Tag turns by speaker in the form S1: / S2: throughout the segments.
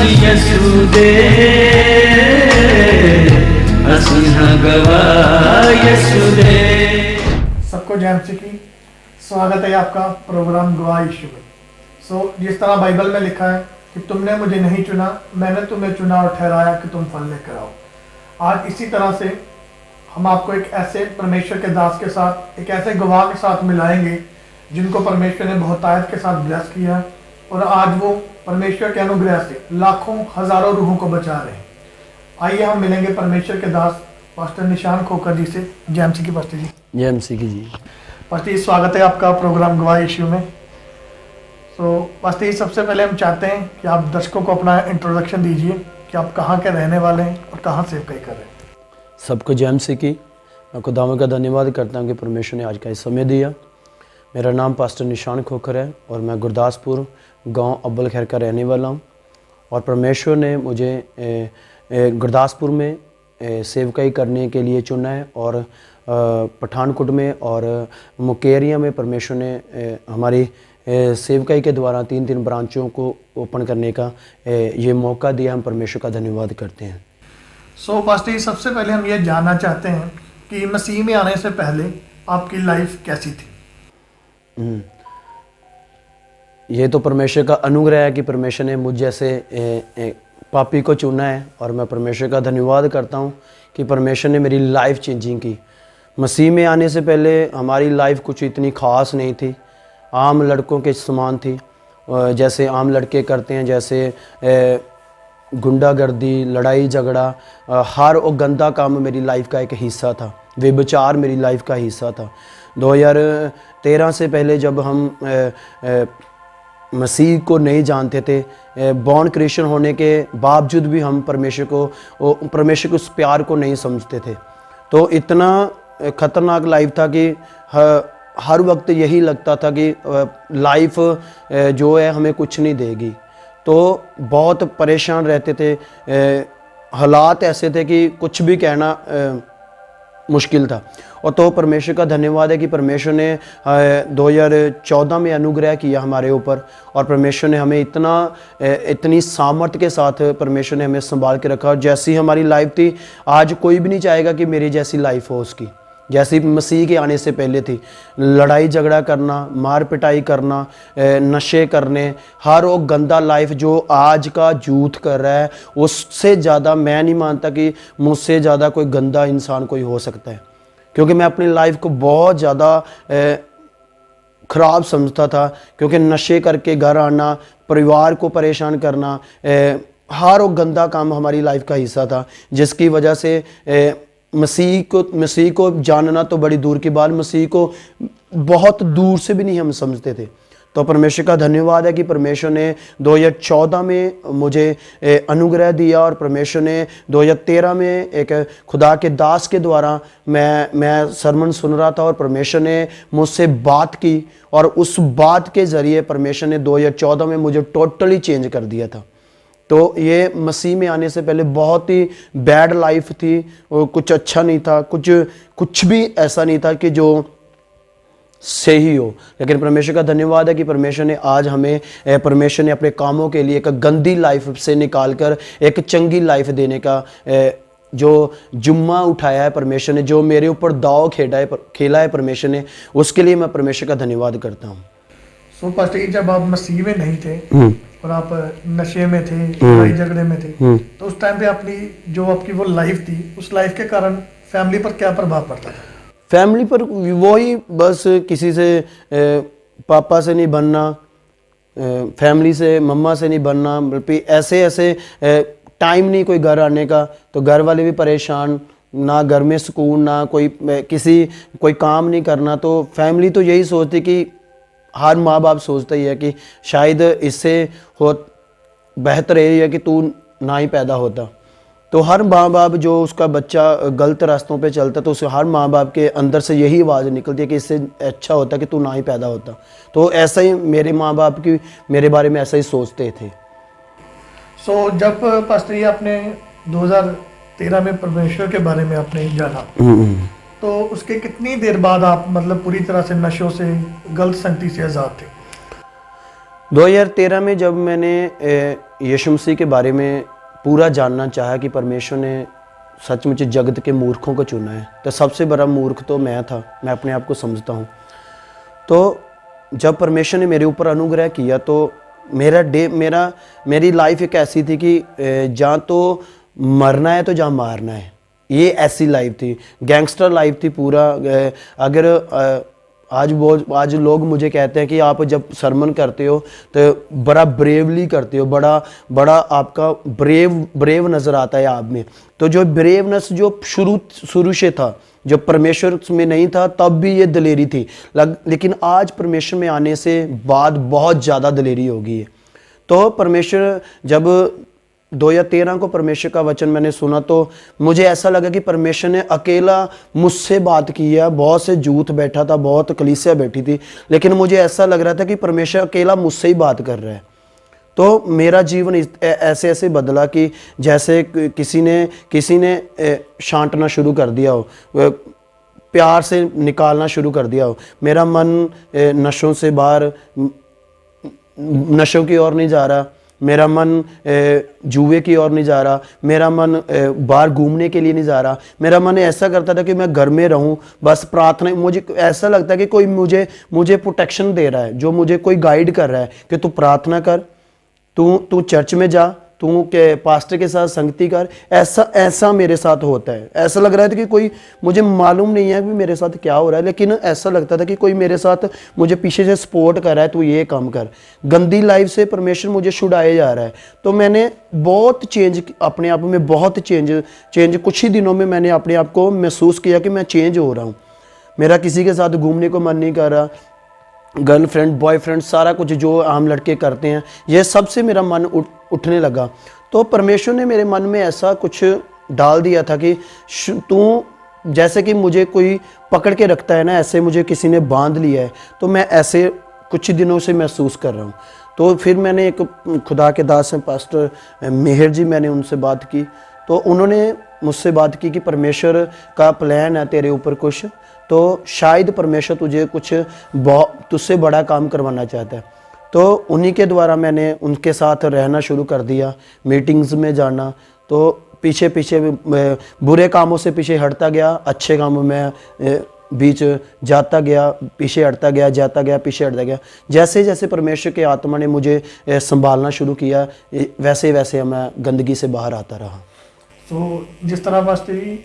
S1: यसुदे यसुदे।
S2: सबको जय मसीह की। स्वागत है आपका प्रोग्राम गवाह यीशु में। जिस तरह बाइबल में लिखा है कि तुमने मुझे नहीं चुना, मैंने तुम्हें चुना और ठहराया कि तुम फल लेकर आओ। आज इसी तरह से हम आपको एक ऐसे परमेश्वर के दास के साथ, एक ऐसे गवाह के साथ मिलाएंगे जिनको परमेश्वर ने बहुत आयत के साथ ब्लेस किया और आज वो परमेश्वर के अनुग्रह से लाखों हजारों रूहों को बचा रहे हैं। आइए हम मिलेंगे परमेश्वर के दास पास्टर निशान खोखर जी से। जय मसीह की पास्टर जी।
S3: जय मसीह की जी।
S2: पास्टर जी, स्वागत है आपका प्रोग्राम गवाह यीशु में। पास्टर जी, सबसे पहले हम चाहते हैं कि आप दर्शकों को अपना इंट्रोडक्शन दीजिए कि आप कहाँ के रहने वाले हैं और कहाँ सेवकाई कर रहे हैं।
S3: सबको जय मसीह की। मैं खुदावंद का धन्यवाद करता हूँ कि परमेश्वर ने आज का इस समय दिया। मेरा नाम पास्टर निशान खोखर है और मैं गुरदासपुर गांव अब्बल खैर का रहने वाला हूँ। और परमेश्वर ने मुझे गुरदासपुर में सेवकाई करने के लिए चुना है और पठानकोट में और मुकेरिया में परमेश्वर ने हमारी सेवकाई के द्वारा 3 ब्रांचों को ओपन करने का ये मौका दिया। हम परमेश्वर का धन्यवाद करते हैं।
S2: पास्टर जी, सबसे पहले हम ये जानना चाहते हैं कि मसीह में आने से पहले आपकी लाइफ कैसी थी।
S3: ये तो परमेश्वर का अनुग्रह है कि परमेश्वर ने मुझ जैसे पापी को चुना है और मैं परमेश्वर का धन्यवाद करता हूँ कि परमेश्वर ने मेरी लाइफ चेंजिंग की। मसीह में आने से पहले हमारी लाइफ कुछ इतनी ख़ास नहीं थी, आम लड़कों के समान थी, जैसे आम लड़के करते हैं, जैसे गुंडागर्दी, लड़ाई झगड़ा, हर वो गंदा काम मेरी लाइफ का एक हिस्सा था। व्यभिचार मेरी लाइफ का हिस्सा था। 2013 से पहले जब हम मसीह को नहीं जानते थे, बॉर्न क्रिश्चियन होने के बावजूद भी हम परमेश्वर के उस प्यार को नहीं समझते थे। तो इतना ख़तरनाक लाइफ था कि हर वक्त यही लगता था कि लाइफ जो है हमें कुछ नहीं देगी। तो बहुत परेशान रहते थे। हालात ऐसे थे कि कुछ भी कहना मुश्किल था। और तो परमेश्वर का धन्यवाद है कि परमेश्वर ने 2014 में अनुग्रह किया हमारे ऊपर और परमेश्वर ने हमें इतनी सामर्थ्य के साथ परमेश्वर ने हमें संभाल के रखा। और जैसी हमारी लाइफ थी, आज कोई भी नहीं चाहेगा कि मेरी जैसी लाइफ हो उसकी, जैसी मसीह के आने से पहले थी। लड़ाई झगड़ा करना, मार पिटाई करना, नशे करने, हर वो गंदा लाइफ जो आज का यूथ कर रहा है, उससे ज़्यादा मैं नहीं मानता कि मुझसे ज़्यादा कोई गंदा इंसान कोई हो सकता है। क्योंकि मैं अपनी लाइफ को बहुत ज़्यादा ख़राब समझता था, क्योंकि नशे करके घर आना, परिवार को परेशान करना, हर वो गंदा काम हमारी लाइफ का हिस्सा था, जिसकी वजह से मसीह को जानना तो बड़ी दूर की बात, मसीह को बहुत दूर से भी नहीं हम समझते थे। तो परमेश्वर का धन्यवाद है कि परमेश्वर ने 2014 में मुझे अनुग्रह दिया और परमेश्वर ने 2013 में एक खुदा के दास के द्वारा मैं सरमन सुन रहा था और परमेश्वर ने मुझसे बात की और उस बात के ज़रिए परमेश्वर ने 2014 में मुझे टोटली चेंज कर दिया था। तो ये मसीह में आने से पहले बहुत ही बैड लाइफ थी, कुछ अच्छा नहीं था, कुछ भी ऐसा नहीं था कि जो सही हो। लेकिन परमेश्वर का धन्यवाद है कि परमेश्वर ने आज हमें परमेश्वर ने अपने कामों के लिए एक गंदी लाइफ से निकालकर एक चंगी लाइफ देने का जो जुम्मा उठाया है परमेश्वर ने, जो मेरे ऊपर दाव खेला है परमेश्वर ने, उसके लिए मैं परमेश्वर का धन्यवाद करता हूँ।
S2: पास्टर जी, जब आप मसीह में नहीं थे और आप नशे में थे, लड़ाई झगड़े में थे, तो उस टाइम पे आपकी वो लाइफ थी, उस लाइफ के कारण फैमिली पर क्या प्रभाव पड़ता था?
S3: फैमिली पर वही बस किसी से पापा से नहीं बनना, फैमिली से मम्मा से नहीं बनना, बल्कि ऐसे टाइम नहीं कोई घर आने का, तो घर वाले भी परेशान, ना घर में सुकून, ना कोई काम नहीं करना। तो फैमिली तो यही सोचती कि हर माँ बाप सोचता ही है कि शायद इससे हो बेहतर यही है कि तू ना ही पैदा होता। तो हर माँ बाप जो उसका बच्चा गलत रास्तों पे चलता, तो उसे हर माँ बाप के अंदर से यही आवाज़ निकलती है कि इससे अच्छा होता कि तू ना ही पैदा होता। तो ऐसा ही मेरे माँ बाप की मेरे बारे में ऐसा ही सोचते थे।
S2: जब पास्टर जी आपने 2013 में परमेश्वर के बारे में आपने जाना, तो उसके कितनी देर बाद आप पूरी तरह से नशों से, गलत संगति से आज़ाद थे?
S3: 2013 में जब मैंने यीशु मसीह के बारे में पूरा जानना चाहा कि परमेश्वर ने सचमुच जगत के मूर्खों को चुना है, तो सबसे बड़ा मूर्ख तो मैं था, मैं अपने आप को समझता हूँ। तो जब परमेश्वर ने मेरे ऊपर अनुग्रह किया तो मेरी लाइफ एक ऐसी थी कि जहाँ तो मरना है तो जहाँ मारना है, ये ऐसी लाइफ थी, गैंगस्टर लाइफ थी पूरा। अगर आज लोग मुझे कहते हैं कि आप जब सरमन करते हो तो बड़ा ब्रेवली करते हो, बड़ा आपका ब्रेव नज़र आता है आप में। तो जो ब्रेवनेस जो शुरू से था, जब परमेश्वर में नहीं था तब भी ये दलेरी थी, लेकिन आज परमेश्वर में आने से बाद बहुत ज़्यादा दलेरी हो गई है। तो परमेश्वर जब 2013 को परमेश्वर का वचन मैंने सुना तो मुझे ऐसा लगा कि परमेश्वर ने अकेला मुझसे बात की है। बहुत से जूथ बैठा था, बहुत कलीसिया बैठी थी, लेकिन मुझे ऐसा लग रहा था कि परमेश्वर अकेला मुझसे ही बात कर रहा है। तो मेरा जीवन ऐसे बदला कि जैसे किसी ने छांटना शुरू कर दिया हो, प्यार से निकालना शुरू कर दिया हो। मेरा मन नशों से बाहर, नशों की ओर नहीं जा रहा, मेरा मन जुए की ओर नहीं जा रहा, मेरा मन बाहर घूमने के लिए नहीं जा रहा। मेरा मन ऐसा करता था कि मैं घर में रहूं, बस प्रार्थना। मुझे ऐसा लगता है कि कोई मुझे प्रोटेक्शन दे रहा है, जो मुझे कोई गाइड कर रहा है कि तू प्रार्थना कर, तू चर्च में जा, तू के पास्टर के साथ संगति कर। ऐसा मेरे साथ होता है। ऐसा लग रहा था कि कोई, मुझे मालूम नहीं है कि मेरे साथ क्या हो रहा है, लेकिन ऐसा लगता था कि कोई मेरे साथ मुझे पीछे से सपोर्ट कर रहा है, तू ये काम कर। गंदी लाइफ से परमेश्वर मुझे छुड़ाए जा रहा है। तो मैंने बहुत चेंज, अपने आप में बहुत चेंज कुछ ही दिनों में मैंने अपने आप को महसूस किया कि मैं चेंज हो रहा हूँ। मेरा किसी के साथ घूमने को मन नहीं कर रहा, गर्लफ्रेंड बॉयफ्रेंड सारा कुछ जो आम लड़के करते हैं, ये सब से मेरा मन उठने लगा। तो परमेश्वर ने मेरे मन में ऐसा कुछ डाल दिया था कि तू, जैसे कि मुझे कोई पकड़ के रखता है ना, ऐसे मुझे किसी ने बांध लिया है। तो मैं ऐसे कुछ दिनों से महसूस कर रहा हूँ। तो फिर मैंने एक खुदा के दास हैं पास्टर मेहर जी, मैंने उनसे बात की। तो उन्होंने मुझसे बात की कि परमेश्वर का प्लान है तेरे ऊपर कुछ, तो शायद परमेश्वर तुझे कुछ तुझसे बड़ा काम करवाना चाहता है। तो उन्हीं के द्वारा मैंने उनके साथ रहना शुरू कर दिया, मीटिंग्स में जाना। तो पीछे बुरे कामों से पीछे हटता गया, अच्छे कामों में बीच जाता गया, पीछे हटता गया, जाता गया, पीछे हटता गया। जैसे जैसे परमेश्वर के आत्मा ने मुझे संभालना शुरू किया, वैसे वैसे मैं गंदगी से बाहर आता रहा।
S2: तो जिस तरह पास्टर जी,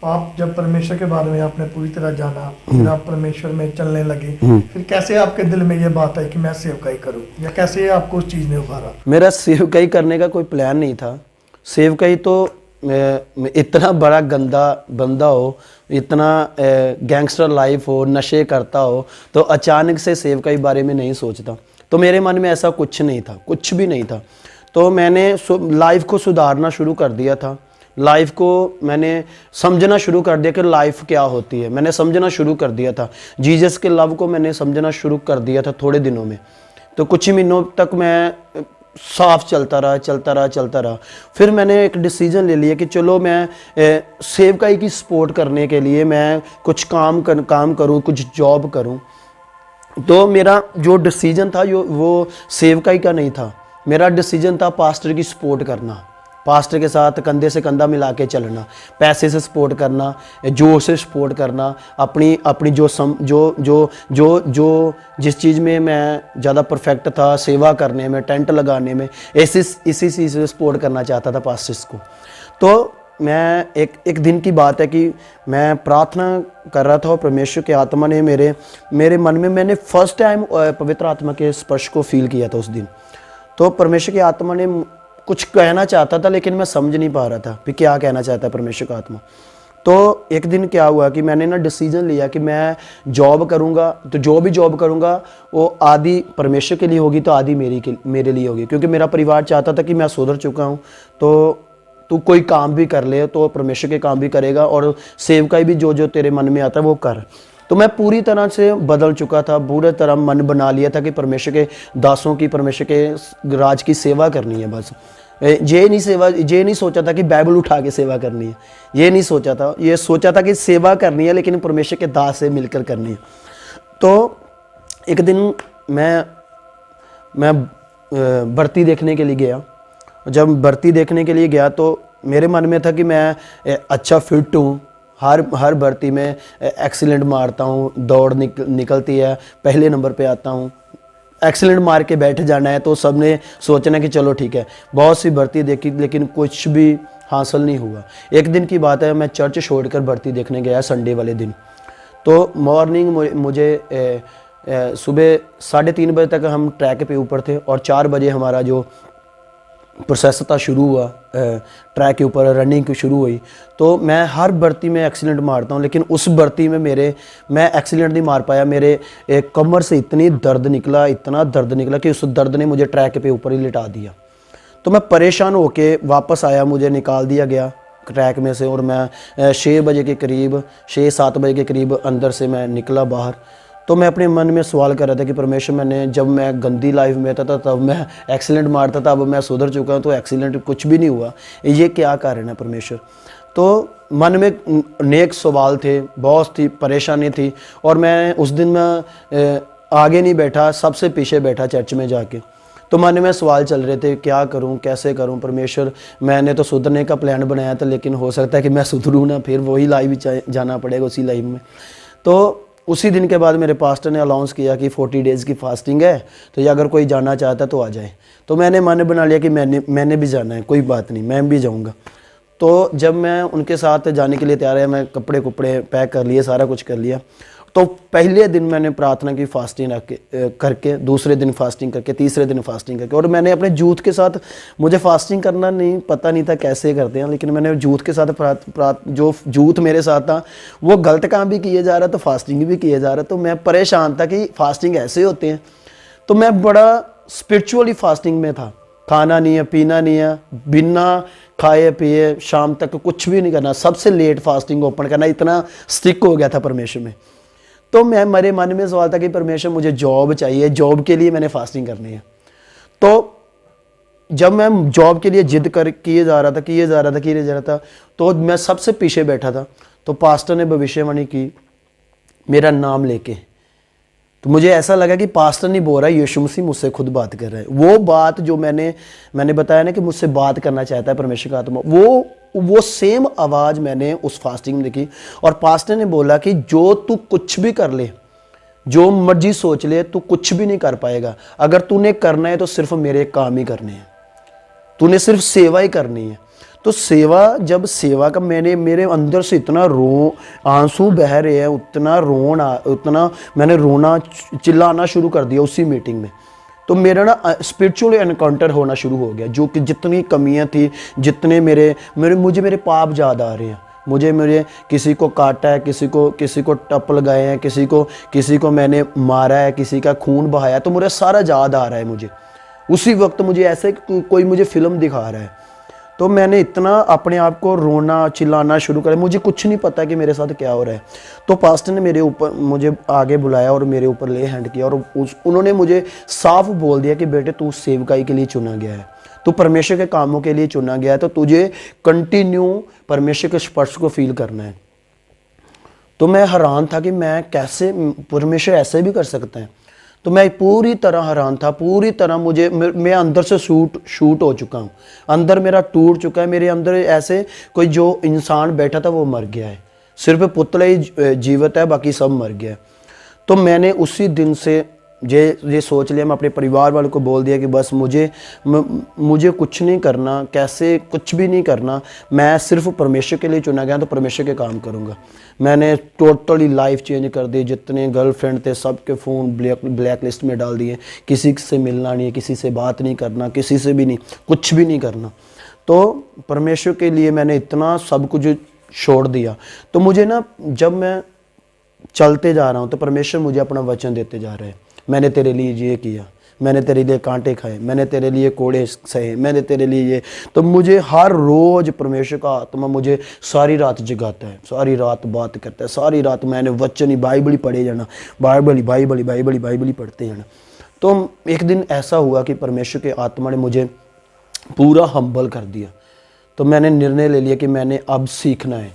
S2: आप जब परमेश्वर के बारे में आपने पूरी तरह जाना, फिर आप परमेश्वर में चलने लगे, फिर कैसे आपके दिल में ये बात आई कि मैं सेवकाई करूं, या कैसे आपको उस चीज़ ने उभारा?
S3: मेरा सेवकाई करने का कोई प्लान नहीं था। सेवकाई तो इतना बड़ा गंदा बंदा हो, इतना गैंगस्टर लाइफ हो, नशे करता हो, तो अचानक से सेवकाई बारे में नहीं सोचता। तो मेरे मन में ऐसा कुछ नहीं था, कुछ भी नहीं था। तो मैंने लाइफ को सुधारना शुरू कर दिया था। लाइफ को मैंने समझना शुरू कर दिया कि लाइफ क्या होती है, मैंने समझना शुरू कर दिया था। जीसस के लव को मैंने समझना शुरू कर दिया था थोड़े दिनों में। तो कुछ ही महीनों तक मैं साफ चलता रहा। फिर मैंने एक डिसीजन ले लिया कि चलो मैं सेवकाई की सपोर्ट करने के लिए मैं कुछ काम करूं, कुछ जॉब करूं। तो मेरा जो डिसीजन था वो सेवकाई का नहीं था। मेरा डिसीजन था पास्टर की सपोर्ट करना, पास्टर के साथ कंधे से कंधा मिला के चलना, पैसे से सपोर्ट करना, जोश से सपोर्ट करना, अपनी जो जिस चीज़ में मैं ज़्यादा परफेक्ट था, सेवा करने में, टेंट लगाने में, इसी चीज़ से सपोर्ट करना चाहता था पास्टर्स को। तो मैं एक दिन की बात है कि मैं प्रार्थना कर रहा था और परमेश्वर के आत्मा ने मेरे मन में, मैंने फर्स्ट टाइम पवित्र आत्मा के स्पर्श को फील किया था उस दिन। तो परमेश्वर के आत्मा ने कुछ कहना चाहता था, लेकिन मैं समझ नहीं पा रहा था कि क्या कहना चाहता है परमेश्वर का आत्मा। तो एक दिन क्या हुआ कि मैंने ना डिसीजन लिया कि मैं जॉब करूंगा, तो जो भी जॉब करूंगा वो आधी परमेश्वर के लिए होगी, तो आधी मेरे लिए होगी। क्योंकि मेरा परिवार चाहता था कि मैं सुधर चुका हूँ, तो तू कोई काम भी कर ले तो परमेश्वर के काम भी करेगा, और सेवकाई भी जो तेरे मन में आता है वो कर। तो मैं पूरी तरह से बदल चुका था, पूरी तरह मन बना लिया था कि परमेश्वर के दासों की, परमेश्वर के राज की सेवा करनी है। बस ये नहीं सोचा था कि बाइबल उठा के सेवा करनी है, ये नहीं सोचा था। ये सोचा था कि सेवा करनी है, लेकिन परमेश्वर के दास से मिलकर करनी है। तो एक दिन मैं भर्ती देखने के लिए गया, जब भर्ती देखने के लिए गया तो मेरे मन में था कि मैं अच्छा फिट हूँ, हर भर्ती में एक्सीलेंट मारता हूँ, दौड़ निकलती है, पहले नंबर पे आता हूँ, एक्सीलेंट मार के बैठ जाना है। तो सब ने सोचना कि चलो ठीक है। बहुत सी भर्ती देखी लेकिन कुछ भी हासिल नहीं हुआ। एक दिन की बात है, मैं चर्च छोड़कर भर्ती देखने गया संडे वाले दिन। तो मॉर्निंग मुझे सुबह 3:30 बजे तक हम ट्रैक पे ऊपर थे और 4 बजे हमारा जो प्रोसेस था शुरू हुआ, ट्रैक के ऊपर रनिंग शुरू हुई। तो मैं हर भर्ती में एक्सीलेंट मारता हूँ, लेकिन उस भर्ती में मैं एक्सीलेंट नहीं मार पाया। मेरे कमर से इतना दर्द निकला कि उस दर्द ने मुझे ट्रैक पे ऊपर ही लिटा दिया। तो मैं परेशान होके वापस आया, मुझे निकाल दिया गया ट्रैक में से और मैं 6 बजे के करीब 6-7 बजे के करीब अंदर से मैं निकला बाहर। तो मैं अपने मन में सवाल कर रहा था कि परमेश्वर, जब मैं गंदी लाइफ में था तब मैं एक्सीलेंट मारता था, अब मैं सुधर चुका हूँ तो एक्सीलेंट कुछ भी नहीं हुआ, ये क्या कारण है परमेश्वर। तो मन में नेक सवाल थे, बहुत थी परेशानी थी। और मैं उस दिन मैं आगे नहीं बैठा, सबसे पीछे बैठा चर्च में जाके। तो मन में सवाल चल रहे थे, क्या करूं, कैसे करूं परमेश्वर। मैंने तो सुधरने का प्लान बनाया था, लेकिन हो सकता है कि मैं सुधरूं ना, फिर वही लाइफ जाना पड़ेगा उसी लाइफ में। तो उसी दिन के बाद मेरे पास्टर ने अनाउंस किया कि 40 डेज़ की फास्टिंग है, तो ये अगर कोई जाना चाहता तो आ जाए। तो मैंने मन बना लिया कि मैंने भी जाना है, कोई बात नहीं, मैं भी जाऊँगा। तो जब मैं उनके साथ जाने के लिए तैयार है, मैं कपड़े पैक कर लिए, सारा कुछ कर लिया। तो पहले दिन मैंने प्रार्थना की फास्टिंग करके, दूसरे दिन फास्टिंग करके, तीसरे दिन फास्टिंग करके। और मैंने अपने जूथ के साथ, मुझे फास्टिंग करना पता नहीं था कैसे करते हैं, लेकिन मैंने जूथ के साथ जो जूथ मेरे साथ था वो गलत काम भी किए जा रहा तो फास्टिंग भी किए जा रहा। तो मैं परेशान था कि फास्टिंग ऐसे होते हैं। तो मैं बड़ा स्पिरिचुअली फास्टिंग में था, खाना नहीं है, पीना नहीं है, बिना खाए पिए शाम तक कुछ भी नहीं करना, सबसे लेट फास्टिंग ओपन करना, इतना स्टिक हो गया था परमेश्वर में। तो मेरे मन में सवाल था कि परमेश्वर मुझे जॉब चाहिए, जॉब के लिए मैंने फास्टिंग करनी है। तो जब मैं जॉब के लिए जिद किए जा रहा था, तो मैं सबसे पीछे बैठा था। तो पास्टर ने भविष्यवाणी की मेरा नाम लेके। तो मुझे ऐसा लगा कि पास्टर नहीं बोल रहा है, यीशु मसीह मुझसे खुद बात कर रहा है। वो बात जो मैंने बताया ना कि मुझसे बात करना चाहता है परमेश्वर का आत्मा, वो सेम आवाज़ मैंने उस फास्टिंग में देखी। और पास्टर ने बोला कि जो तू कुछ भी कर ले, जो मर्जी सोच ले, तू कुछ भी नहीं कर पाएगा। अगर तूने करना है तो सिर्फ मेरे काम ही करने हैं, तूने सिर्फ सेवा ही करनी है। तो सेवा का मेरे अंदर से इतना आंसू बह रहे हैं, उतना मैंने रोना चिल्लाना शुरू कर दिया उसी मीटिंग में। तो मेरा ना स्पिरिचुअल एनकाउंटर होना शुरू हो गया, जो कि जितनी कमियां थी, जितने मुझे मेरे पाप याद आ रहे हैं। मुझे किसी को काटा है, किसी को टप लगाए हैं, किसी को मैंने मारा है, किसी का खून बहाया, तो मुझे सारा याद आ रहा है। मुझे उसी वक्त मुझे ऐसे कोई मुझे फिल्म दिखा रहा है। तो मैंने इतना अपने आप को रोना चिल्लाना शुरू करा, मुझे कुछ नहीं पता कि मेरे साथ क्या हो रहा है। तो पास्टर ने मुझे आगे बुलाया और मेरे ऊपर ले हैंड किया, और उन्होंने मुझे साफ बोल दिया कि बेटे तू सेवकाई के लिए चुना गया है, तू परमेश्वर के कामों के लिए चुना गया है, तो तुझे कंटिन्यू परमेश्वर के स्पर्श को फील करना है। तो मैं हैरान था कि मैं कैसे, परमेश्वर ऐसे भी कर सकता है। तो मैं पूरी तरह हैरान था, पूरी तरह मैं अंदर से शूट हो चुका हूँ, अंदर मेरा टूट चुका है। मेरे अंदर ऐसे कोई जो इंसान बैठा था वो मर गया है, सिर्फ पुतला ही जीवित है, बाकी सब मर गया है। तो मैंने उसी दिन से ये सोच लिया, मैं अपने परिवार वालों को बोल दिया कि बस मुझे कुछ नहीं करना, कैसे कुछ भी नहीं करना, मैं सिर्फ परमेश्वर के लिए चुना गया तो परमेश्वर के काम करूँगा। मैंने टोटली लाइफ चेंज कर दी, जितने गर्लफ्रेंड थे सबके फ़ोन ब्लैक लिस्ट में डाल दिए, किसी से मिलना नहीं, किसी से बात नहीं करना, किसी से भी नहीं, कुछ भी नहीं करना। तो परमेश्वर के लिए मैंने इतना सब कुछ छोड़ दिया। तो मुझे ना, जब मैं चलते जा रहा हूँ तो परमेश्वर मुझे अपना वचन देते जा रहे हैं, मैंने तेरे लिए ये किया, मैंने तेरे लिए कांटे खाए, मैंने तेरे लिए कोड़े सहे, मैंने तेरे लिए ये। तो मुझे हर रोज़ परमेश्वर का आत्मा मुझे सारी रात जगाता है, सारी रात बात करता है, सारी रात मैंने वचन ही बाइबल ही पढ़े जाना, बाइबल ही पढ़ते जाना। तो एक दिन ऐसा हुआ कि परमेश्वर के आत्मा ने मुझे पूरा हम्बल कर दिया। तो मैंने निर्णय ले लिया कि मैंने अब सीखना है,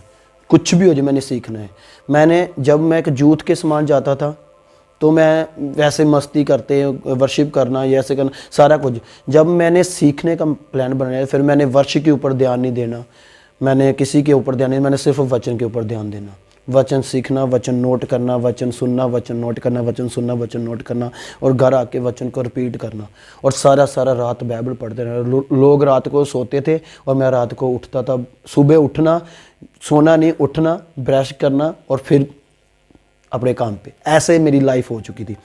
S3: कुछ भी हो जाए मैंने सीखना है। जब मैं एक जूथ के समान जाता था तो मैं वैसे मस्ती करते वर्शिप करना ये ऐसे करना सारा कुछ। जब मैंने सीखने का प्लान बनाया फिर मैंने वर्शिप के ऊपर ध्यान नहीं देना, मैंने किसी के ऊपर ध्यान नहीं, मैंने सिर्फ वचन के ऊपर ध्यान देना, वचन सीखना, वचन नोट करना, वचन सुनना, वचन नोट करना, वचन सुनना, वचन नोट करना और घर आके वचन को रिपीट करना और सारा सारा रात बाइबल पढ़ते रहना। लोग रात को सोते थे और मैं रात को उठता था, सुबह उठना, सोना नहीं, उठना, ब्रश करना और फिर अपने काम पे, ऐसे मेरी लाइफ हो चुकी थी।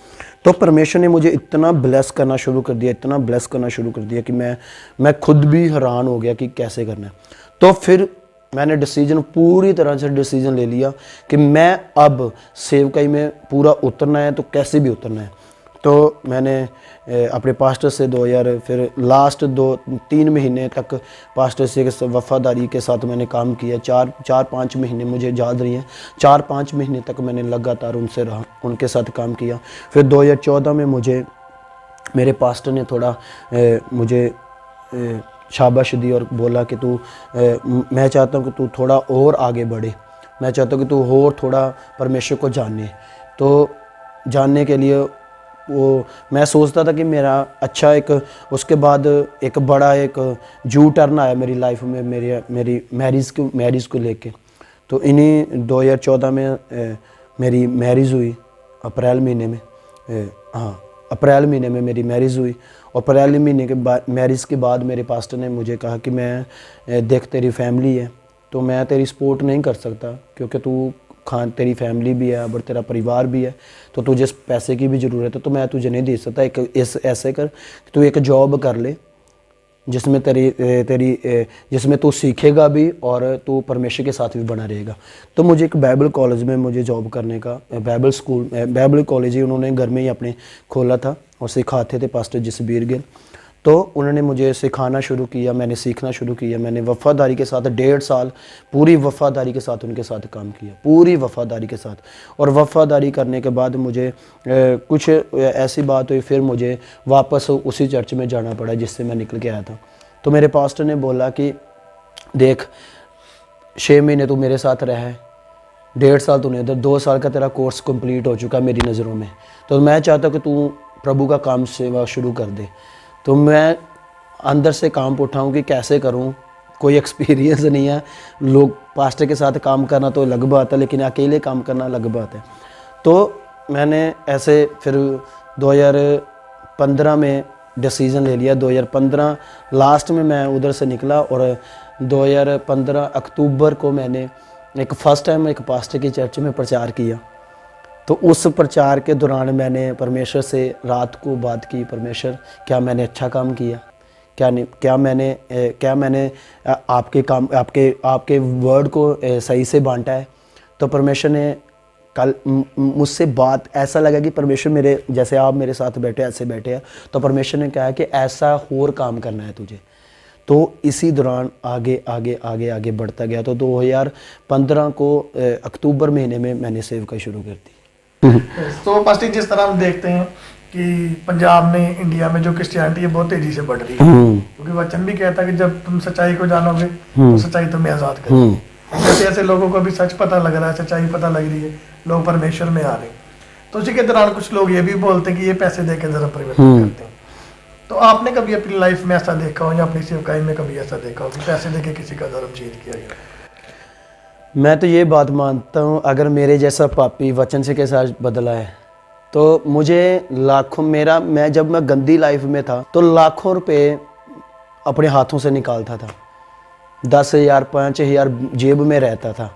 S3: तो परमेश्वर ने मुझे इतना ब्लेस करना शुरू कर दिया, इतना ब्लेस करना शुरू कर दिया कि मैं खुद भी हैरान हो गया कि कैसे करना है। तो फिर मैंने डिसीजन, पूरी तरह से डिसीजन ले लिया कि मैं अब सेवकाई में पूरा उतरना है, तो कैसे भी उतरना है। तो मैंने अपने पास्टर से 2000 फिर लास्ट 2-3 महीने तक पास्टर से वफ़ादारी के साथ मैंने काम किया। 4-5 महीने मुझे याद नहीं है, 4-5 महीने तक मैंने लगातार उनसे रहा, उनके साथ काम किया। फिर 2014 में मुझे मेरे पास्टर ने थोड़ा मुझे शाबाश दी और बोला कि तू मैं चाहता हूँ कि तू थोड़ा और आगे बढ़े, मैं चाहता हूँ कि तू और थोड़ा परमेश्वर को जाने। तो जानने के लिए वो मैं सोचता था कि मेरा अच्छा एक उसके बाद एक बड़ा एक जू टर्न आया मेरी लाइफ में, मेरी मैरिज को लेके। तो इन्हीं 2014 में मेरी मैरिज हुई, अप्रैल महीने में, हाँ अप्रैल महीने में मेरी मैरिज हुई। और अप्रैल महीने के बाद, मैरिज के बाद मेरे पास्टर ने मुझे कहा कि मैं देख तेरी फैमिली है तो मैं तेरी सपोर्ट नहीं कर सकता, क्योंकि तू तेरी फैमिली भी है और तेरा परिवार भी है, तो तुझे पैसे की भी ज़रूरत है, तो मैं तुझे नहीं दे सकता। ऐसे कर कि तू एक जॉब कर ले जिसमें जिसमें तू सीखेगा भी और तू परमेश्वर के साथ भी बना रहेगा। तो मुझे एक बाइबल कॉलेज में मुझे जॉब करने का, बाइबल कॉलेज ही उन्होंने घर में ही अपने खोला था और सिखाते थे पास्टर जसबीर गिल। तो उन्होंने मुझे सिखाना शुरू किया, मैंने सीखना शुरू किया। मैंने वफ़ादारी के साथ 1.5 साल पूरी वफ़ादारी के साथ उनके साथ काम किया, पूरी वफ़ादारी के साथ। और वफ़ादारी करने के बाद मुझे कुछ ऐसी बात हुई, फिर मुझे वापस उसी चर्च में जाना पड़ा जिससे मैं निकल के आया था। तो मेरे पास्टर ने बोला कि देख 6 महीने तू मेरे साथ रहा है, 1.5 साल तूने इधर, 2 साल का तेरा कोर्स कंप्लीट हो चुका मेरी नज़रों में, तो मैं चाहता हूँ कि तू प्रभु का काम सेवा शुरू कर दे। तो मैं अंदर से काम उठाऊँ कि कैसे करूँ, कोई एक्सपीरियंस नहीं है। लोग पास्टर के साथ काम करना तो अलग बात है, लेकिन अकेले काम करना अलग बात है। तो मैंने ऐसे फिर 2015 में डिसीज़न ले लिया। 2015 लास्ट में मैं उधर से निकला और 2015 अक्टूबर को मैंने एक फ़र्स्ट टाइम एक पास्टर की चर्च में प्रचार किया। तो उस प्रचार के दौरान मैंने परमेश्वर से रात को बात की, परमेश्वर क्या मैंने अच्छा काम किया, क्या मैंने आपके वर्ड को सही से बांटा है। तो परमेश्वर ने कल मुझसे बात, ऐसा लगा कि परमेश्वर मेरे जैसे आप मेरे साथ बैठे ऐसे बैठे हैं, तो परमेश्वर ने कहा कि ऐसा और काम करना है तुझे। तो इसी दौरान आगे आगे आगे आगे बढ़ता गया। तो 2015 को अक्टूबर महीने में मैंने सेवकाई शुरू कर दी।
S2: तो पास्टर जिस तरह हम देखते हैं कि पंजाब में, इंडिया में जो क्रिश्चियनिटी है बहुत तेजी से बढ़ रही है, क्योंकि वचन भी कहता है कि जब तुम सच्चाई को जानोगे तो सच्चाई तुम्हें आज़ाद करेगी। जैसे ऐसे लोगों को भी सच पता लग रहा है, सच्चाई पता लग रही है, लोग परमेश्वर में आ रहे हैं। तो उसी के दौरान कुछ लोग ये भी बोलते हैं कि ये पैसे दे के जरा परिवर्तन करते हैं। तो आपने कभी अपनी लाइफ में ऐसा देखा हो या अपनी सेवकाई में कभी ऐसा देखा हो कि पैसे दे के किसी का धर्म चेंज किया गया?
S3: मैं तो ये बात मानता हूँ, अगर मेरे जैसा पापी वचन से के साथ बदला है तो मुझे लाखों, मैं जब मैं गंदी लाइफ में था तो लाखों रुपए अपने हाथों से निकालता था, 10,000 5,000 जेब में रहता था।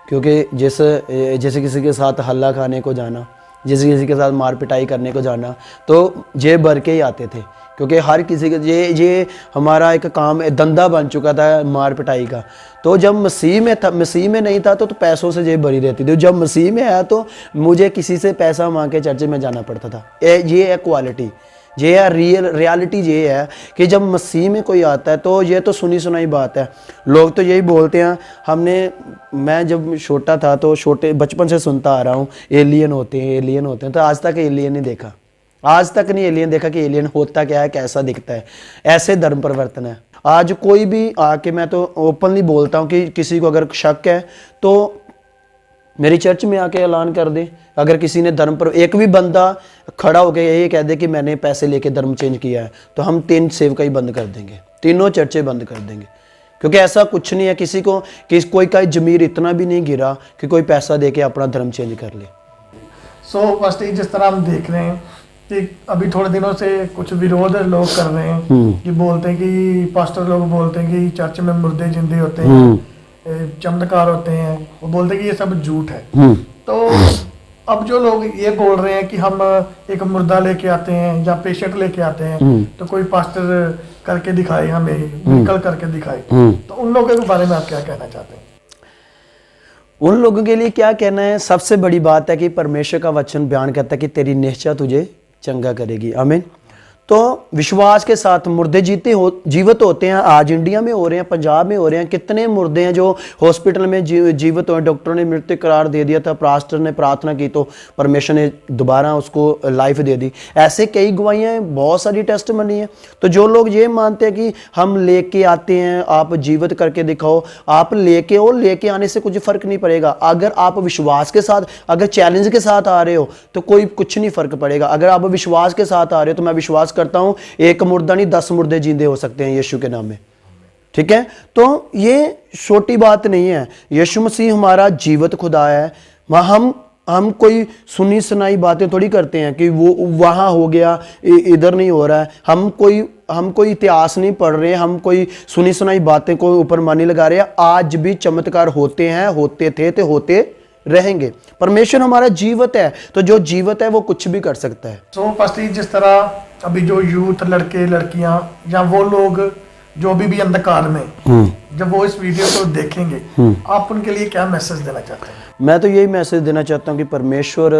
S3: क्योंकि जैसे किसी के साथ हल्ला खाने को जाना, जैसे किसी के साथ मार पिटाई करने को जाना, तो जेब भर के ही आते थे। क्योंकि हर किसी के ये हमारा एक काम धंधा बन चुका था मार पिटाई का। तो जब मसीह में नहीं था तो पैसों से जेब भरी रहती थी। जब मसीह में आया तो मुझे किसी से पैसा मांग के चर्च में जाना पड़ता था। ये है क्वालिटी, ये है रियलिटी। ये है कि जब मसीह में कोई आता है तो ये तो सुनी सुनाई बात है। लोग तो यही बोलते हैं, मैं जब छोटा था तो बचपन से सुनता आ रहा हूँ एलियन होते हैं, तो आज तक एलियन नहीं देखा, आज तक नहीं एलियन देखा कि एलियन होता क्या है, कैसा दिखता है। ऐसे धर्म परिवर्तन है। आज कोई भी आके, मैं तो ओपनली बोलता हूँ कि किसी को अगर शक है तो मेरी चर्च में आके ऐलान कर दें। अगर किसी ने धर्म पर एक भी बंदा खड़ा होकर ये कह दे कि मैंने पैसे लेके धर्म चेंज किया है, तो हम 3 सेवकाई बंद कर देंगे, तीनों चर्चें बंद कर देंगे। क्योंकि ऐसा कुछ नहीं है, किसी को कोई का जमीर इतना भी नहीं गिरा कि कोई पैसा दे के अपना धर्म चेंज कर ले।
S2: सो फर्स्ट जिस तरह हम देख रहे हैं कि अभी थोड़े दिनों से कुछ विरोध लोग कर रहे हैं कि बोलते हैं कि पास्टर लोग बोलते हैं कि चर्च में मुर्दे जिंदे होते हैं, चमत्कार होते हैं, वो बोलते हैं कि ये सब झूठ है। तो अब जो लोग ये बोल रहे हैं कि हम एक मुर्दा लेके आते हैं या पेशेंट लेके आते हैं, तो कोई पास्टर करके दिखाए, हमें निकल करके दिखाए, तो उन लोगों के बारे में आप क्या कहना चाहते हैं?
S3: उन लोगों के लिए क्या कहना है, सबसे बड़ी बात है कि परमेश्वर का वचन बयान करता है कि तेरी निश्चय तुझे चंगा करेगी। आमीन। तो विश्वास के साथ मुर्दे जीवित होते हैं। आज इंडिया में हो रहे हैं, पंजाब में हो रहे हैं। कितने मुर्दे हैं जो हॉस्पिटल में जीवित हुए, डॉक्टरों ने मृत्यु करार दे दिया था, पास्टर ने प्रार्थना की तो परमेश्वर ने दोबारा उसको लाइफ दे दी। ऐसे कई गवाहियाँ हैं, बहुत सारी टेस्टमनी है। तो जो लोग ये मानते हैं कि हम लेके आते हैं, आप जीवित करके दिखाओ, आप लेके आने से कुछ फर्क नहीं पड़ेगा। अगर आप विश्वास के साथ, अगर चैलेंज के साथ आ रहे हो तो कोई कुछ नहीं फर्क पड़ेगा। अगर आप विश्वास के साथ आ रहे हो तो मैं विश्वास करता हूं एक मुर्दा नहीं 10 मुर्दे जिंदे हो सकते हैं यीशु के नाम में। ठीक है, तो ये छोटी बात नहीं है। यीशु मसीह हमारा जीवित खुदा है। हम कोई सुनी सुनाई बातें थोड़ी करते हैं कि वो वहां हो गया, इधर नहीं हो रहा है। हम कोई इतिहास नहीं पढ़ रहे, हम कोई सुनी सुनाई बातें को ऊपर मानी लगा रहे हैं। आज भी चमत्कार होते हैं, होते थे तो होते रहेंगे। परमेश्वर हमारा जीवित है, तो जो जीवित है वो कुछ भी कर सकता है।
S2: तो पास्टर, जिस तरह अभी जो यूथ, लड़के लड़कियां या वो लोग जो भी अंधकार में, जब वो इस वीडियो को देखेंगे, आप उनके लिए क्या मैसेज देना चाहते हैं?
S3: मैं तो यही मैसेज देना चाहता हूं कि परमेश्वर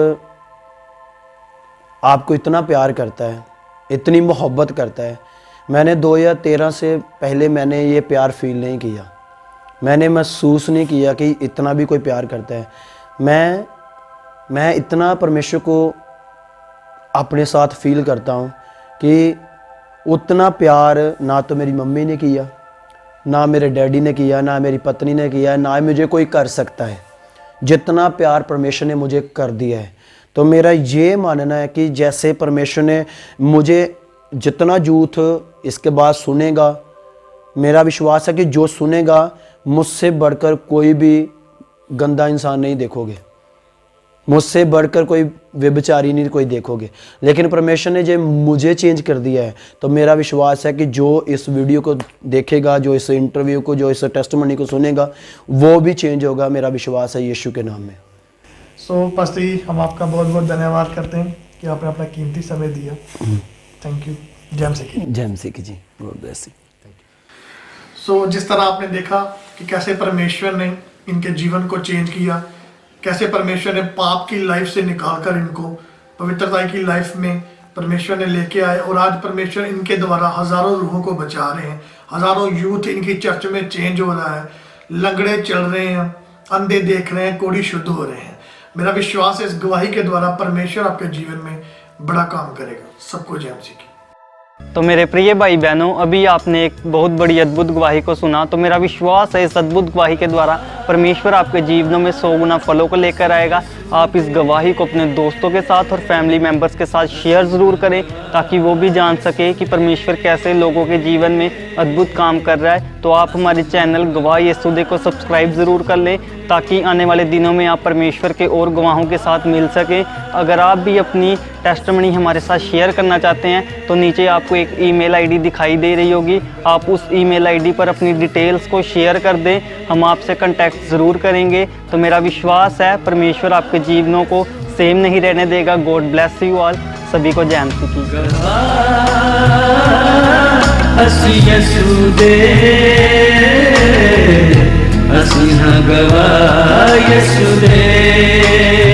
S3: आपको इतना प्यार करता है, इतनी मोहब्बत करता है। मैंने 2013 से पहले मैंने ये प्यार फील नहीं किया, मैंने महसूस नहीं किया कि इतना भी कोई प्यार करता है। मैं इतना परमेश्वर को अपने साथ फील करता हूँ कि उतना प्यार ना तो मेरी मम्मी ने किया, ना मेरे डैडी ने किया, ना मेरी पत्नी ने किया, ना मुझे कोई कर सकता है जितना प्यार परमेश्वर ने मुझे कर दिया है। तो मेरा ये मानना है कि जैसे परमेश्वर ने मुझे, जितना यूथ इसके बाद सुनेगा, मेरा विश्वास है कि जो सुनेगा मुझसे बढ़कर कोई भी गंदा इंसान नहीं देखोगे, मुझसे बढ़कर कोई व्यभिचारी नहीं कोई देखोगे। लेकिन परमेश्वर ने जो मुझे चेंज कर दिया है, तो मेरा विश्वास है कि जो इस वीडियो को देखेगा, जो इस इंटरव्यू को, जो इस टेस्टिमनी को सुनेगा, वो भी चेंज होगा। मेरा विश्वास है यीशु के नाम में।
S2: सो पास्टर जी, हम आपका बहुत बहुत धन्यवाद करते हैं कि आपने अपना कीमती समय दिया। Thank you. जय मसीह की
S3: जी, गॉड ब्लेस यू।
S2: सो जिस तरह आपने देखा कि कैसे परमेश्वर ने इनके जीवन को चेंज किया, कैसे परमेश्वर ने पाप की लाइफ से निकालकर इनको पवित्रता की लाइफ में परमेश्वर ने लेके आए, और आज परमेश्वर इनके द्वारा हजारों रूहों को बचा रहे हैं। हजारों यूथ इनकी चर्च में चेंज हो रहा है, लंगड़े चल रहे हैं, अंधे देख रहे हैं, कोढ़ी शुद्ध हो रहे हैं। मेरा विश्वास है इस गवाही के द्वारा परमेश्वर आपके जीवन में बड़ा काम करेगा। सबको जय मसीह की।
S1: तो मेरे प्रिय भाई बहनों, अभी आपने एक बहुत बड़ी अद्भुत गवाही को सुना। तो मेरा विश्वास है इस अद्भुत गवाही के द्वारा परमेश्वर आपके जीवनों में 100 गुना फलों को लेकर आएगा। आप इस गवाही को अपने दोस्तों के साथ और फैमिली मेम्बर्स के साथ शेयर ज़रूर करें, ताकि वो भी जान सके कि परमेश्वर कैसे लोगों के जीवन में अद्भुत काम कर रहा है। तो आप हमारे चैनल गवाह यीशु को सब्सक्राइब ज़रूर कर लें, ताकि आने वाले दिनों में आप परमेश्वर के और गवाहों के साथ मिल सकें। अगर आप भी अपनी टेस्टिमनी हमारे साथ शेयर करना चाहते हैं, तो नीचे आपको एक ईमेल आईडी दिखाई दे रही होगी। आप उस ईमेल आईडी पर अपनी डिटेल्स को शेयर कर दें, हम आपसे कांटेक्ट ज़रूर करेंगे। तो मेरा विश्वास है परमेश्वर आपके जीवनों को सेम नहीं रहने देगा। God bless you all. सभी को जय मसीह की।
S4: गवाह यीशु दे।